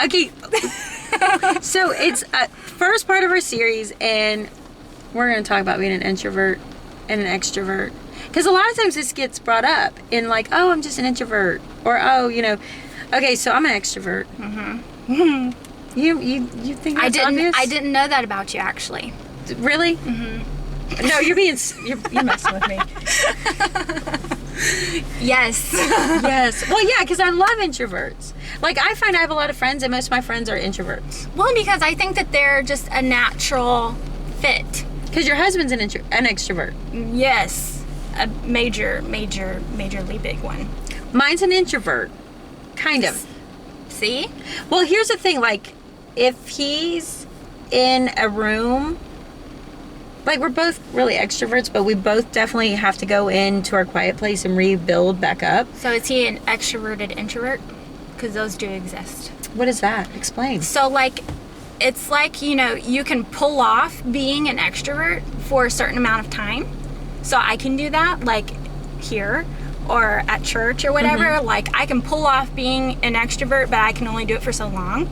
Okay. So it's first part of our series, and we're going to talk about being an introvert and an extrovert. Because a lot of times this gets brought up in like, oh, I'm just an introvert. Or, oh, okay, so I'm an extrovert. Mm-hmm. You think that's obvious? I didn't know that about you, actually. Really? Mm-hmm. No, you're messing with me. Yes. Yes. Well, yeah, because I love introverts. Like, I find I have a lot of friends, and most of my friends are introverts. Well, because I think that they're just a natural fit. Because your husband's an extrovert. Yes. A majorly big one. Mine's an introvert. Kind of. See? Well, here's the thing. Like, if he's in a room, like, we're both really extroverts, but we both definitely have to go into our quiet place and rebuild back up. So is he an extroverted introvert? Because those do exist. What is that? Explain. So, like, it's like, you can pull off being an extrovert for a certain amount of time. So I can do that, like, here or at church or whatever. Mm-hmm. Like, I can pull off being an extrovert, but I can only do it for so long.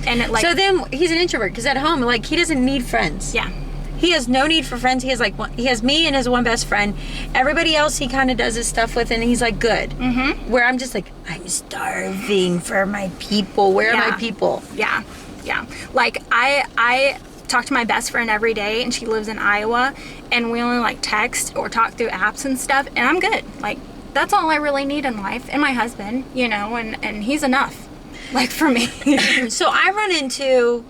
And so then he's an introvert, because at home, like, he doesn't need friends. Yeah. He has no need for friends. He has me and his one best friend. Everybody else he kind of does his stuff with, and he's like, good. Mm-hmm. Where I'm just like, I'm starving for my people. Where are my people? Yeah. Yeah. Like, I talk to my best friend every day, and she lives in Iowa, and we only like text or talk through apps and stuff, and I'm good. Like, that's all I really need in life. And my husband, and he's enough, like, for me. So I run into,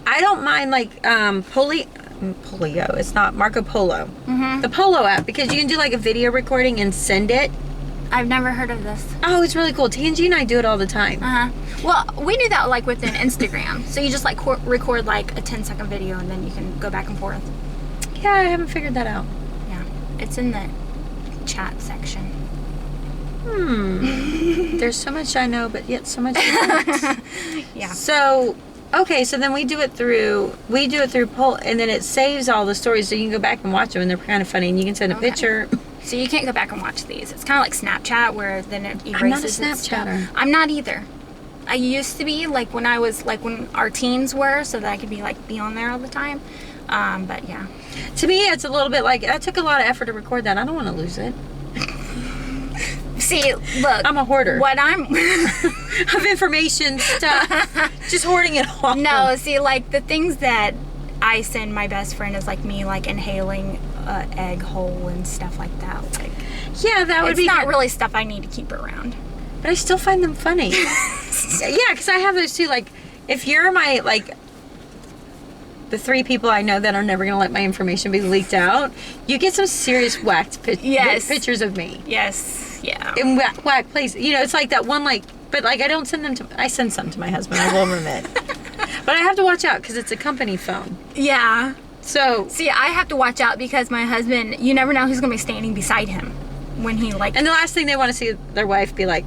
I don't mind, like, Polio. It's not Marco Polo. Mm-hmm. The Polo app, because you can do like a video recording and send it. I've never heard of this. Oh, it's really cool. Tangi and I do it all the time. Uh-huh. Well, we do that, like, within Instagram. So you just, like, record, like, a 10-second video, and then you can go back and forth. Yeah, I haven't figured that out. Yeah. It's in the chat section. There's so much I know, but yet so much I don't. Yeah. So, okay, so then we do it through poll, and then it saves all the stories, so you can go back and watch them, and they're kind of funny, and you can send a picture. So you can't go back and watch these. It's kind of like Snapchat, where then it erases. I'm not a Snapchatter. I'm not either. I used to be, like, when our teens were, so that I could be on there all the time. But yeah. To me, it's a little bit like, that took a lot of effort to record that. I don't want to lose it. See, look. I'm a hoarder. What I'm... of information stuff. Just hoarding it all. No, see, like, the things that I send my best friend is, like, me, like, inhaling egg hole and stuff like that. Like, yeah, that would be... It's not really stuff I need to keep around. But I still find them funny. Yeah, because I have those too. Like, if you're my, like, the 3 people I know that are never going to let my information be leaked out, you get some serious whacked pictures of me. Yes, yeah. In whack places. It's like that one, like, but, like, I don't send them to, I send some to my husband, I will admit. But I have to watch out, because it's a company phone. Yeah. So. See, I have to watch out, because my husband, you never know who's going to be standing beside him when he, like. And the last thing they want to see their wife be like,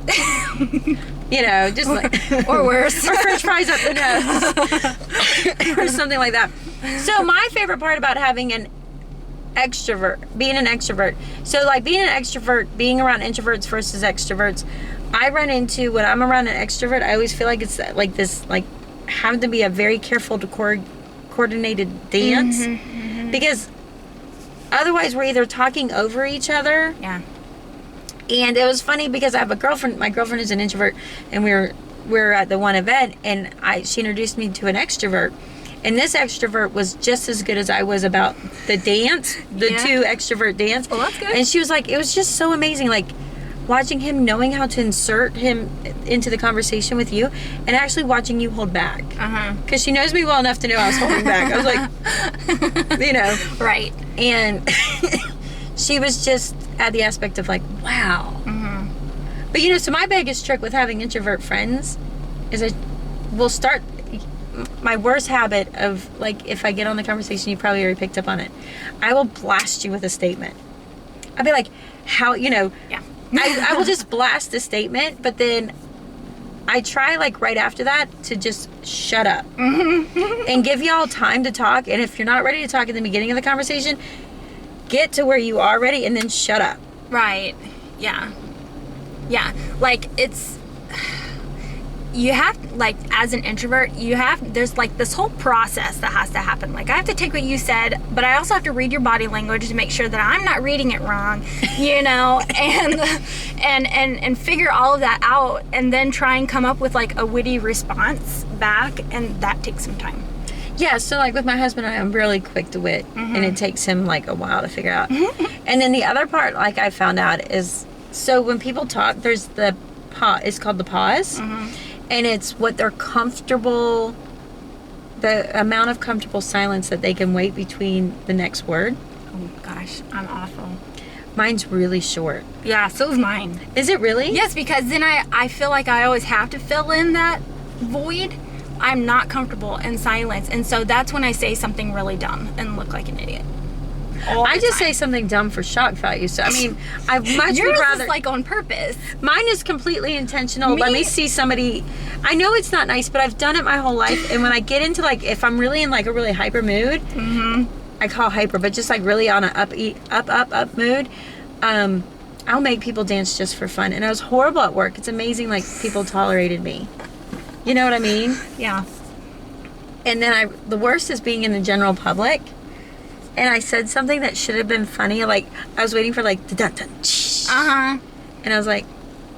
just like, or worse, or French fries up the nose, or something like that. So my favorite part about having being an extrovert. So, like, being an extrovert, being around introverts versus extroverts, I run into, when I'm around an extrovert, I always feel like it's like this, like, having to be a very careful to coordinated dance, because otherwise we're either talking over each other. Yeah. And it was funny, because I have a girlfriend. My girlfriend is an introvert, and we were at the one event, and she introduced me to an extrovert, and this extrovert was just as good as I was about the dance, the 2 extrovert dance. Well, that's good. And she was like, it was just so amazing, like, watching him, knowing how to insert him into the conversation with you, and actually watching you hold back. Because she knows me well enough to know I was holding back. I was like, right. And she was just at the aspect of, like, wow. But, so my biggest trick with having introvert friends is I will start, my worst habit of, like, if I get on the conversation, you probably already picked up on it, I will blast you with a statement. I'll be like, Yeah. I will just blast a statement, but then I try, like, right after that to just shut up and give y'all time to talk. And if you're not ready to talk in the beginning of the conversation, get to where you are ready and then shut up. Right. Yeah. Yeah. Like, you have, like, as an introvert, there's like this whole process that has to happen. Like, I have to take what you said, but I also have to read your body language to make sure that I'm not reading it wrong, you know, and figure all of that out, and then try and come up with like a witty response back, and that takes some time. Yeah, so like with my husband, I'm really quick to wit, and it takes him like a while to figure out. And then the other part, like I found out, is so when people talk, there's the pause. It's called the pause. And it's what they're comfortable, the amount of comfortable silence that they can wait between the next word. Oh gosh, I'm awful. Mine's really short. Yeah, so is mine. Is it really? Yes, because then I feel like I always have to fill in that void. I'm not comfortable in silence. And so that's when I say something really dumb and look like an idiot. I just say something dumb for shock value. So, I mean, I much Yours would rather... is like on purpose. Mine is completely intentional. Let me see somebody... I know it's not nice, but I've done it my whole life. And when I get into, like, if I'm really in, like, a really hyper mood, I call hyper, but just, like, really on an up mood, I'll make people dance just for fun. And I was horrible at work. It's amazing, like, people tolerated me. You know what I mean? Yeah. And then the worst is being in the general public. And I said something that should have been funny. Like, I was waiting for, like, the dun-dun. And I was like,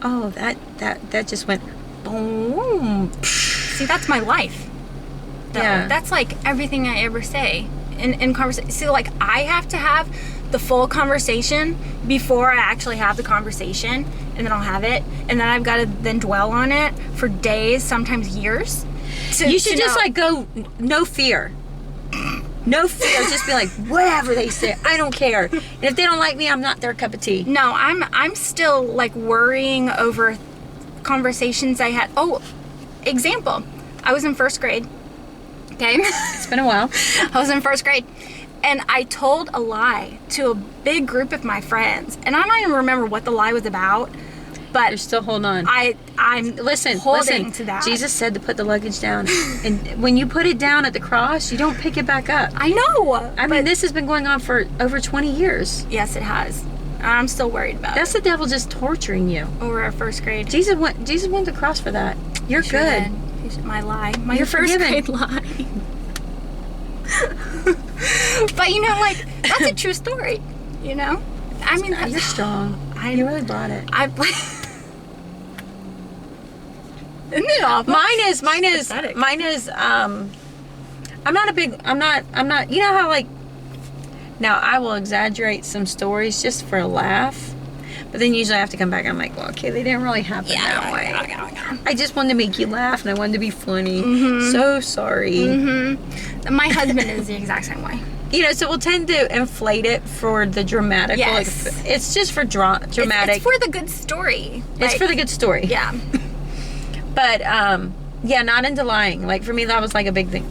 oh, that just went boom. See, that's my life. Though. Yeah. That's, like, everything I ever say in conversation. See, like, I have to have the full conversation before I actually have the conversation. And then I'll have it. And then I've got to then dwell on it for days, sometimes years. You should just, like, go, no fear. No fear, just be like, whatever they say, I don't care. And if they don't like me, I'm not their cup of tea. No, I'm still like worrying over conversations I had. Oh, example. I was in first grade. Okay. It's been a while. I was in first grade. And I told a lie to a big group of my friends. And I don't even remember what the lie was about. But you're still holding on. I'm holding to that. Jesus said to put the luggage down. And when you put it down at the cross, you don't pick it back up. I know. I mean, this has been going on for over 20 years. Yes, it has. I'm still worried about That's the devil just torturing you. Over our first grade. Jesus went to the cross for that. You're good. My lie. My You're first forgiven. grade lie. But you know, like, that's a true story. You know? I mean, you're strong. You really brought it. Isn't it awful? Mine is, I'm not, you know how, like, now I will exaggerate some stories just for a laugh, but then usually I have to come back and I'm like, well, okay, they didn't really happen that way. I just wanted to make you laugh and I wanted to be funny. So sorry. My husband is the exact same way. You know, so we'll tend to inflate it for the dramatic. Yes. Like, it's just for dramatic. It's for the good story. It's for the good story. Yeah. But, yeah, not into lying. Like, for me, that was like a big thing.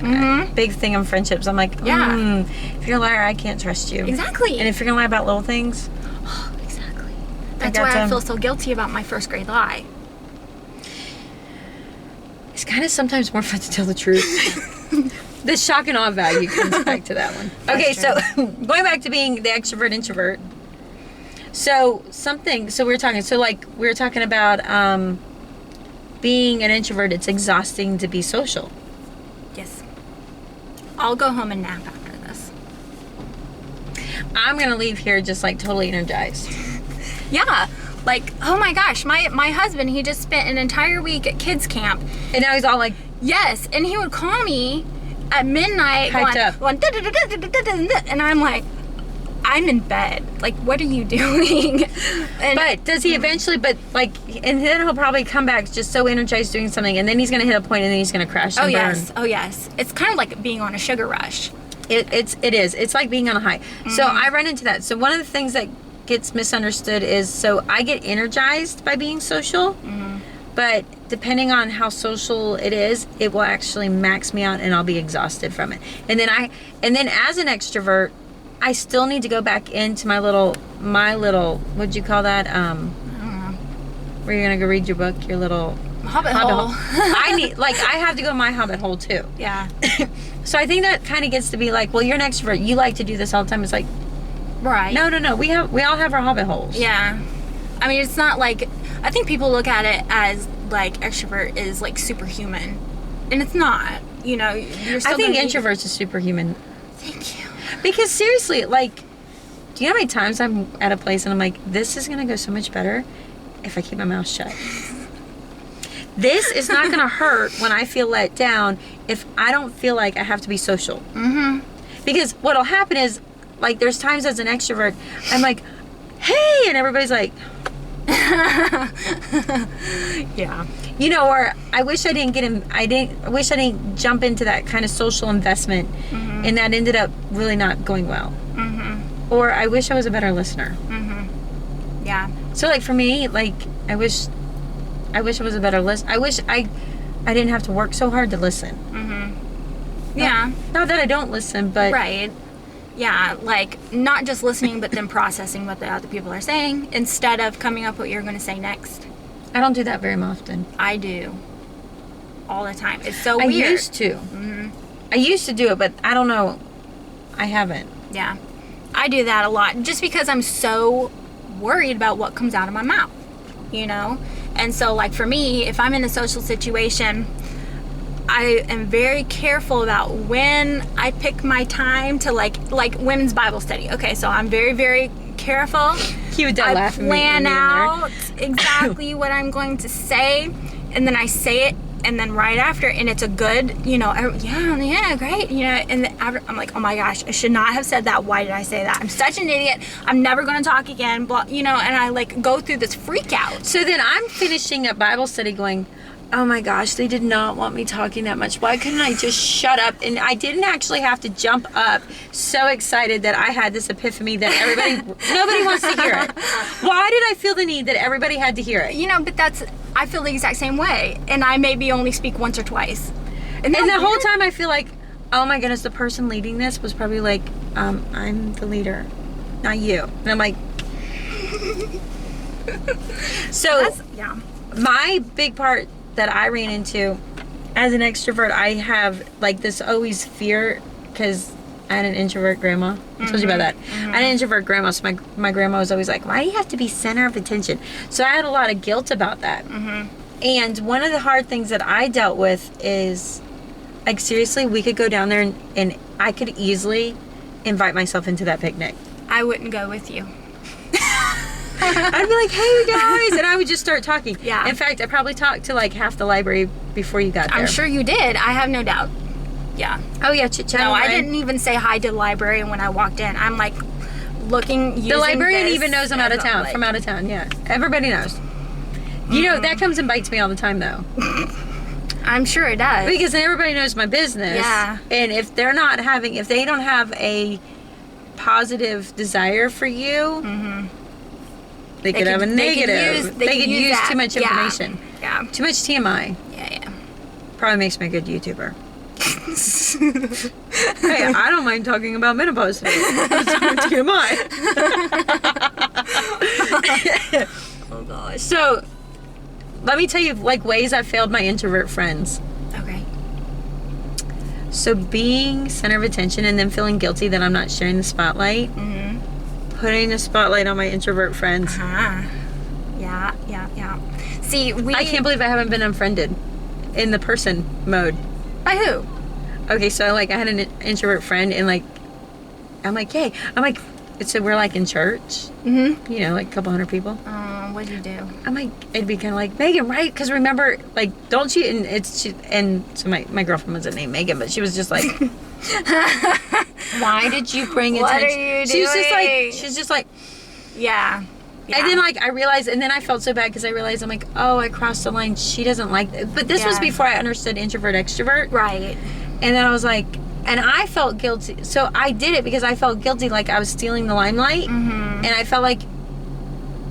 Big thing in friendships. I'm like, if you're a liar, I can't trust you. Exactly. And if you're going to lie about little things. Exactly. That's why I feel so guilty about my first grade lie. It's kind of sometimes more fun to tell the truth. The shock and awe value comes back to that one. Okay, so going back to being the extrovert introvert. So we were talking about being an introvert. It's exhausting to be social. Yes. I'll go home and nap after this. I'm gonna leave here just like totally energized. Yeah. Like, oh my gosh, my husband, he just spent an entire week at kids camp. And now he's all like, yes, and he would call me at midnight going, and I'm like, I'm in bed. Like, what are you doing? But does he eventually, and then he'll probably come back just so energized doing something, and then he's going to hit a point, and then he's going to crash and burn. Oh, yes. It's kind of like being on a sugar rush. It is. It's like being on a high. So I run into that. So one of the things that gets misunderstood is, so I get energized by being social, but depending on how social it is, it will actually max me out and I'll be exhausted from it. And then as an extrovert, I still need to go back into my little, what'd you call that? I don't know. Where you're gonna go read your book, your little hobbit hole. I have to go to my hobbit hole too. Yeah. So I think that kind of gets to be like, well, you're an extrovert. You like to do this all the time. It's like, right. No. We all have our hobbit holes. Yeah. I mean, it's not like, I think people look at it as like extrovert is like superhuman, and it's not. You know, you're still I think gonna introverts are superhuman. Thank you. Because seriously, like, do you know how many times I'm at a place and I'm like, this is going to go so much better if I keep my mouth shut. This is not going to hurt when I feel let down if I don't feel like I have to be social. Mm-hmm. Because what'll happen is, like, there's times as an extrovert, I'm like, hey, and everybody's like, Yeah. you know, or I wish I didn't get in, I wish I didn't jump into that kind of social investment, and that ended up really not going well. Mm-hmm. Or I wish I was a better listener. Mm-hmm. Yeah. So, like, for me, like, I wish I was a better listener. I wish I didn't have to work so hard to listen. Mm-hmm. Yeah. Not that I don't listen, but Right. Yeah, like not just listening, but then processing what the other people are saying instead of coming up what you're going to say next. I don't do that very often. I do. All the time. It's so I weird. used to. Mm-hmm. I used to do it, but I don't know. I haven't. Yeah. I do that a lot just because I'm so worried about what comes out of my mouth, you know? And so, like, for me, if I'm in a social situation, I am very careful about when I pick my time to, like women's Bible study. Okay, so I'm very, very careful. You would I laugh at me plan when you're in out exactly what I'm going to say, and then I say it, and then right after, and it's a good, you know, yeah, great, you know, and then after, I'm like, oh my gosh, I should not have said that. Why did I say that? I'm such an idiot. I'm never going to talk again, blah, you know, and I like go through this freak out. So then I'm finishing up Bible study going, oh my gosh, they did not want me talking that much. Why couldn't I just shut up? And I didn't actually have to jump up so excited that I had this epiphany that nobody wants to hear it. Why did I feel the need that everybody had to hear it? You know, but I feel the exact same way, and I maybe only speak once or twice. And the whole time I feel like, oh my goodness, the person leading this was probably like, I'm the leader, not you. And I'm like, so yeah. My big part that I ran into as an extrovert, I have like this always fear because I had an introvert grandma. I told you about that. I had an introvert grandma, so my grandma was always like, why do you have to be center of attention? So I had a lot of guilt about that. And one of the hard things that I dealt with is, like, seriously, we could go down there and I could easily invite myself into that picnic. I wouldn't go with you. I'd be like, hey guys, and I would just start talking. Yeah. In fact, I probably talked to like half the library before you got there. I'm sure you did. I have no doubt. Yeah. Oh yeah, chit-chat. No, I didn't even say hi to the librarian when I walked in. I'm like looking, using the librarian this even knows I'm out of town. like- From out of town, yeah. Everybody knows. You know, that comes and bites me all the time though. I'm sure it does. Because then everybody knows my business. Yeah. And if they don't have a positive desire for you, they could have a negative. They could use that. too much information. Yeah. Too much TMI. Yeah. Probably makes me a good YouTuber. Hey, I don't mind talking about menopause today. That's too much TMI. Oh gosh. So, let me tell you, like, ways I've failed my introvert friends. Okay. So, being center of attention and then feeling guilty that I'm not sharing the spotlight. Putting the spotlight on my introvert friends. Yeah. See, I can't believe I haven't been unfriended in the person mode. By who? Okay, so like I had an introvert friend and like I'm like, hey, I'm like, so we're like in church, you know, like a couple hundred people. What'd you do? I'm like, it'd be kind of like, Megan, right? Because remember, like, don't you? And so my girlfriend wasn't named Megan, but she was just like, why did you bring What attention? are you She's just like, Yeah. And then like I realized, and then I felt so bad because I realized I'm like, oh, I crossed the line. She doesn't like it. But this was before I understood introvert extrovert. Right. And then I was like, and I felt guilty. So I did it because I felt guilty, like I was stealing the limelight, and I felt like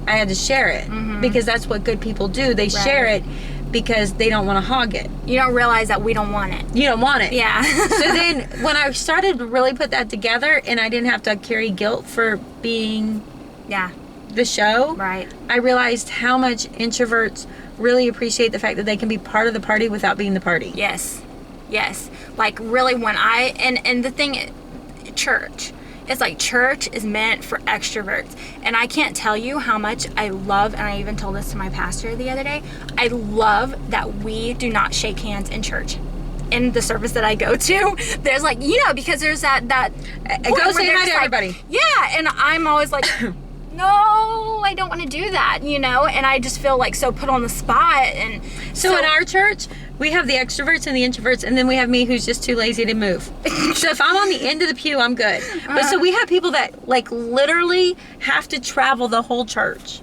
I had to share it because that's what good people do. They share it because they don't want to hog it. You don't realize that we don't want it. You don't want it. Yeah. So then when I started to really put that together and I didn't have to carry guilt for being the show, Right. I realized how much introverts really appreciate the fact that they can be part of the party without being the party. Yes. Like really when and the thing, church, It's like church is meant for extroverts. And I can't tell you how much I love, and I even told this to my pastor the other day, I love that we do not shake hands in church. In the service that I go to, there's like, because there's that go say hi to everybody. Yeah, and I'm always like, no, I don't want to do that, and I just feel like so put on the spot. And so in our church, we have the extroverts and the introverts, and then we have me who's just too lazy to move. So if I'm on the end of the pew, I'm good. But so we have people that like literally have to travel the whole church.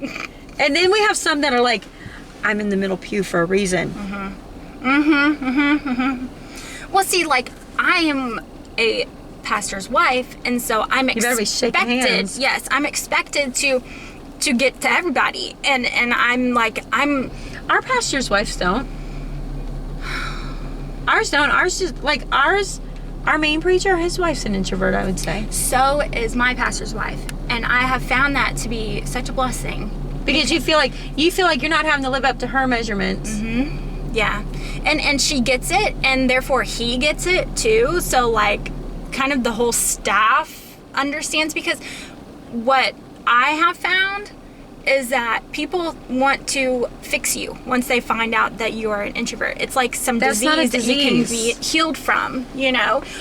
And then we have some that are like, I'm in the middle pew for a reason. Well, see, like, I am a pastor's wife, and so I'm expected. You better be shaking hands. Yes, I'm expected to get to everybody, and I'm Our pastor's wives don't. Ours don't. Ours just like ours. Our main preacher, his wife's an introvert, I would say. So is my pastor's wife, and I have found that to be such a blessing. Because you feel like you're not having to live up to her measurements. Yeah, and she gets it, and therefore he gets it too. So like, kind of the whole staff understands, because what I have found is that people want to fix you once they find out that you are an introvert. It's like some disease that you can be healed from,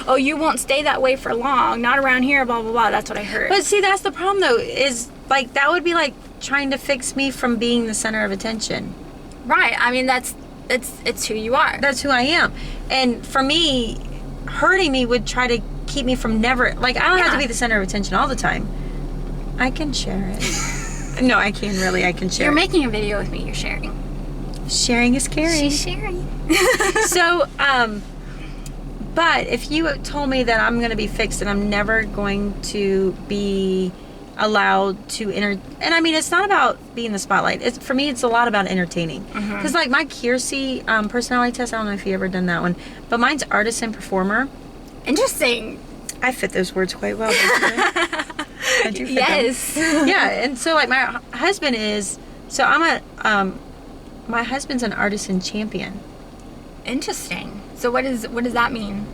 Oh, you won't stay that way for long. Not around here, blah, blah, blah. That's what I heard. But see, that's the problem, though, is like that would be like trying to fix me from being the center of attention. Right. I mean, it's who you are. That's who I am. And for me, hurting me would try to keep me from never, like, I don't have to be the center of attention all the time. I can share it. No, I can really. I can share. You're making a video with me. You're sharing. Sharing is caring. She's sharing. So, but if you told me that I'm going to be fixed and I'm never going to be allowed to and I mean, it's not about being the spotlight. For me, it's a lot about entertaining. Because like my Kiersey personality test, I don't know if you ever done that one, but mine's artist and performer. Interesting. I fit those words quite well. I do fit yes. them. Yeah, and so like my husband is, so my husband's an artisan champion. Interesting. So what does that mean?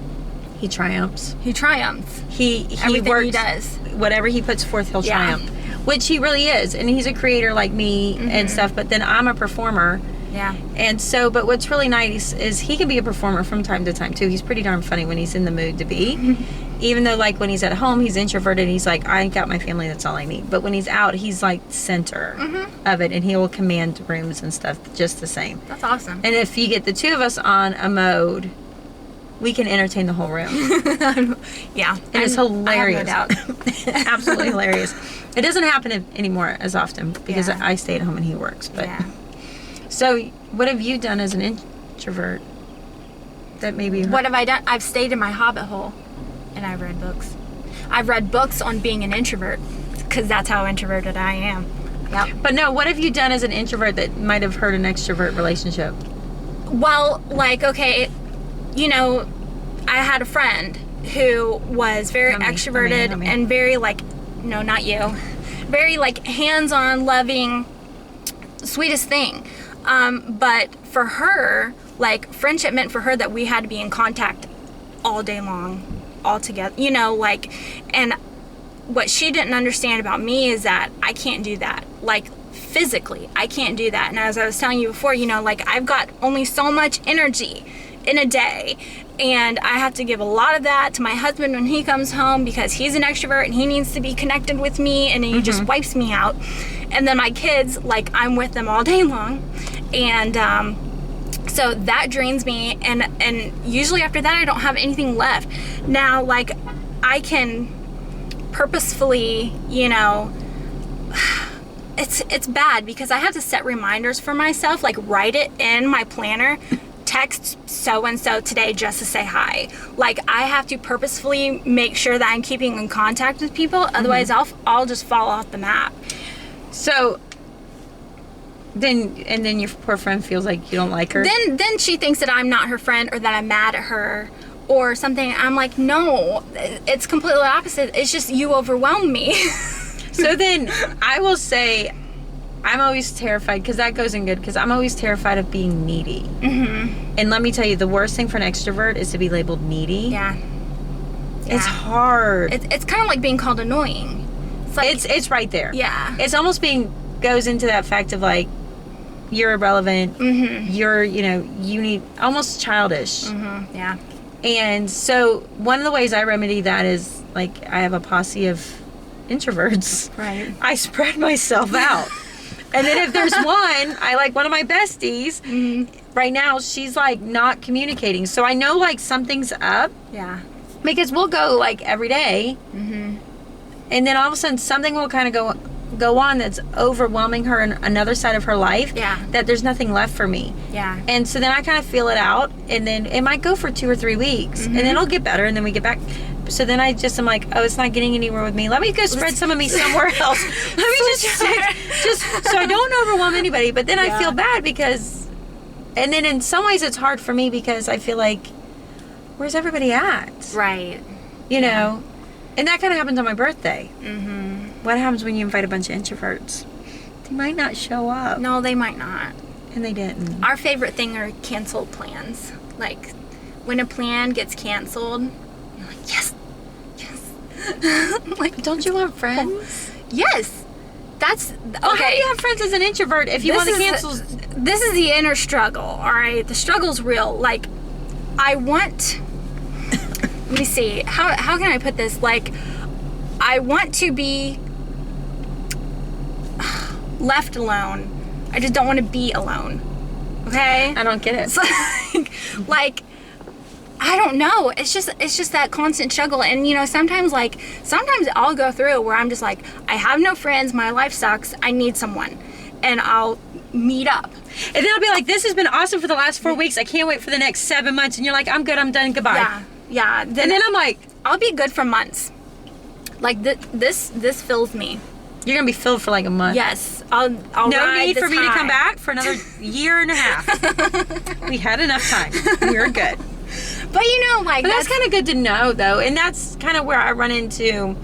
He triumphs. He triumphs. He Everything works. he does. Whatever he puts forth, he'll triumph. Which he really is, and he's a creator like me and stuff. But then I'm a performer. Yeah. And so, but what's really nice is he can be a performer from time to time too. He's pretty darn funny when he's in the mood to be. Even though like when he's at home, he's introverted. He's like, I got my family, that's all I need. But when he's out, he's like center of it, and he will command rooms and stuff just the same. That's awesome. And if you get the two of us on a mode, we can entertain the whole room. Yeah. And it's hilarious. I have no doubt. Absolutely hilarious. It doesn't happen anymore as often because Yeah. I stay at home and he works. But Yeah. So what have you done as an introvert that maybe... What have I done? I've stayed in my hobbit hole, and I've read books. I've read books on being an introvert, because that's how introverted I am. Yep. But no, what have you done as an introvert that might have hurt an extrovert relationship? Well, like, okay, I had a friend who was very extroverted and very, like, no, not you, very, like, hands-on, loving, sweetest thing. But for her, like, friendship meant for her that we had to be in contact all day long, all together, and what she didn't understand about me is that I can't do that. Like, physically, I can't do that. And as I was telling you before, like, I've got only so much energy in a day, and I have to give a lot of that to my husband when he comes home, because he's an extrovert and he needs to be connected with me, and he just wipes me out. And then my kids, like, I'm with them all day long, and so that drains me, and usually after that I don't have anything left. Now, like, I can purposefully, it's bad because I have to set reminders for myself, like write it in my planner, text so-and-so today just to say hi. Like, I have to purposefully make sure that I'm keeping in contact with people, otherwise I'll just fall off the map. So then your poor friend feels like you don't like her. Then she thinks that I'm not her friend, or that I'm mad at her or something. I'm like, no, it's completely opposite. It's just you overwhelm me. So then I will say I'm always terrified, because that goes in good, because I'm always terrified of being needy. And let me tell you, the worst thing for an extrovert is to be labeled needy. Yeah. It's hard. It's kind of like being called annoying. It's like, it's right there. Yeah. It's almost goes into that fact of like, you're irrelevant. Mm-hmm. You're, you need almost childish. Mm-hmm. Yeah. And so one of the ways I remedy that is like, I have a posse of introverts. Right. I spread myself out. And then if there's one of my besties, right now, she's like not communicating. So I know like something's up. Yeah. Because we'll go like every day. Mm-hmm. And then all of a sudden something will kind of go on that's overwhelming her in another side of her life. Yeah. That there's nothing left for me. Yeah. And so then I kind of feel it out. And then it might go for 2 or 3 weeks. And then it'll get better. And then we get back. So then I'm like, oh, it's not getting anywhere with me. Let me go spread some of me somewhere else. Let me just so I don't overwhelm anybody. But then I feel bad because, and then in some ways it's hard for me because I feel like, where's everybody at? Right. You know? And that kind of happens on my birthday. Mm-hmm. What happens when you invite a bunch of introverts? They might not show up. No, they might not. And they didn't. Our favorite thing are canceled plans. Like, when a plan gets canceled, you're like, yes. Like, don't you want friends? Yes. That's okay. Well, how do you have friends as an introvert if you want to cancel? This is the inner struggle, all right? The struggle's real. Like, I want... Let me see. How can I put this? Like, I want to be left alone. I just don't want to be alone. Okay? I don't get it. It's like I don't know. It's just that constant struggle. And sometimes I'll go through where I'm just like, I have no friends, my life sucks, I need someone. And I'll meet up. And then I'll be like, this has been awesome for the last 4 weeks. I can't wait for the next 7 months. And you're like, I'm good, I'm done, goodbye. Yeah. And then I'm like, I'll be good for months. Like this fills me. you're gonna be filled for like a month. Yes. I'll no ride need this for me to high. come back for another year and a half. We had enough time. We're good. But like But that's kind of good to know, though, and that's kind of where I run into,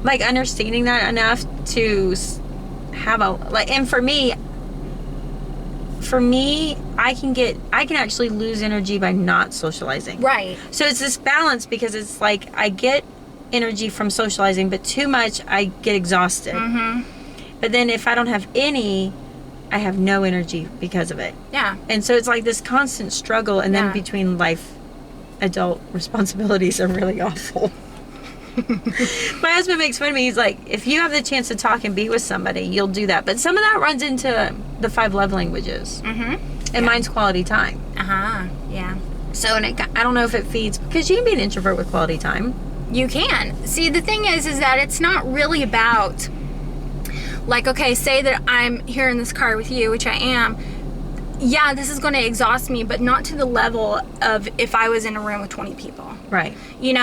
like, understanding that enough to have and for me, I can actually lose energy by not socializing. right. So it's this balance because it's like I get energy from socializing, but too much I get exhausted. Mm-hmm. But then if I don't have any, I have no energy because of it. Yeah. And so it's like this constant struggle, and then Yeah. between adult responsibilities are really awful. My husband makes fun of me. He's like, if you have the chance to talk and be with somebody, you'll do that. But some of that runs into the 5 love languages. Mm-hmm. And mine's quality time. Uh-huh. Yeah. So, and I don't know if it feeds, because you can be an introvert with quality time. You can. See, the thing is that it's not really about, like, okay, say that I'm here in this car with you, which I am. Yeah, this is going to exhaust me, but not to the level of if I was in a room with 20 people. Right.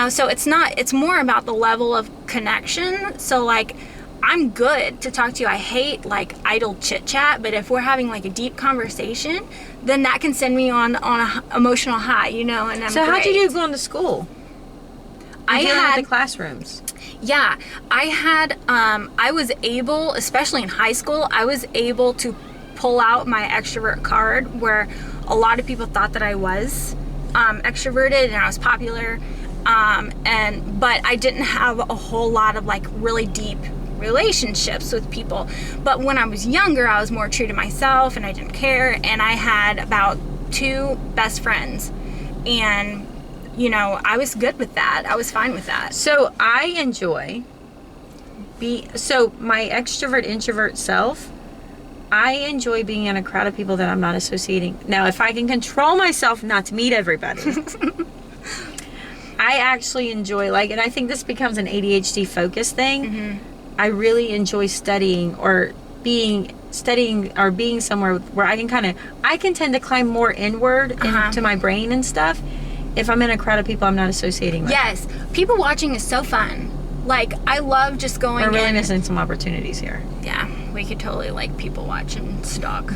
So it's more about the level of connection. So, like, I'm good to talk to you. I hate, like, idle chit chat, but if we're having, like, a deep conversation, then that can send me on a emotional high, and I'm So how'd you great. do going to school? I Dealing had with the classrooms. Yeah, I had, I was able, especially in high school, I was able to pull out my extrovert card where a lot of people thought that I was extroverted and I was popular. But I didn't have a whole lot of like really deep relationships with people. But when I was younger, I was more true to myself and I didn't care. And I had about 2 best friends. And I was good with that. I was fine with that. So I enjoy my extrovert introvert self, I enjoy being in a crowd of people that I'm not associating. Now, if I can control myself not to meet everybody, I actually enjoy, and I think this becomes an ADHD focus thing. Mm-hmm. I really enjoy studying or being somewhere where I can tend to climb more inward into my brain and stuff. If I'm in a crowd of people I'm not associating with. Yes. People watching is so fun. Like, I love just going We're really missing some opportunities here. Yeah, we could totally, people watch and stalk.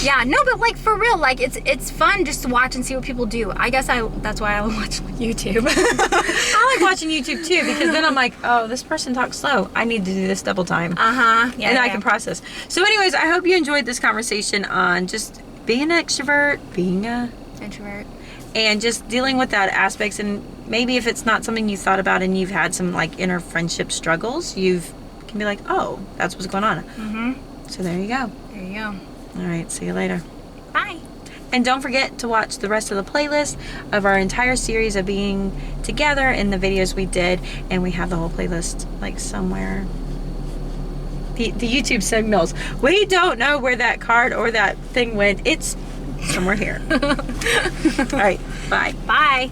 Yeah, no, but, for real, it's fun just to watch and see what people do. I guess that's why I watch YouTube. I like watching YouTube, too, because then I'm like, oh, this person talks slow. I need to do this double time. Uh-huh. Yeah, and I can process. So, anyways, I hope you enjoyed this conversation on just being an extrovert, being a introvert. and just dealing with that aspects. And maybe if it's not something you thought about and you've had some like inner friendship struggles, you can be like, oh, that's what's going on. So there you go. There you go. All right, see you later. Bye. And don't forget to watch the rest of the playlist of our entire series of being together and the videos we did. And we have the whole playlist like somewhere. The YouTube signals. We don't know where that card or that thing went. It's somewhere here. All right, bye. Bye.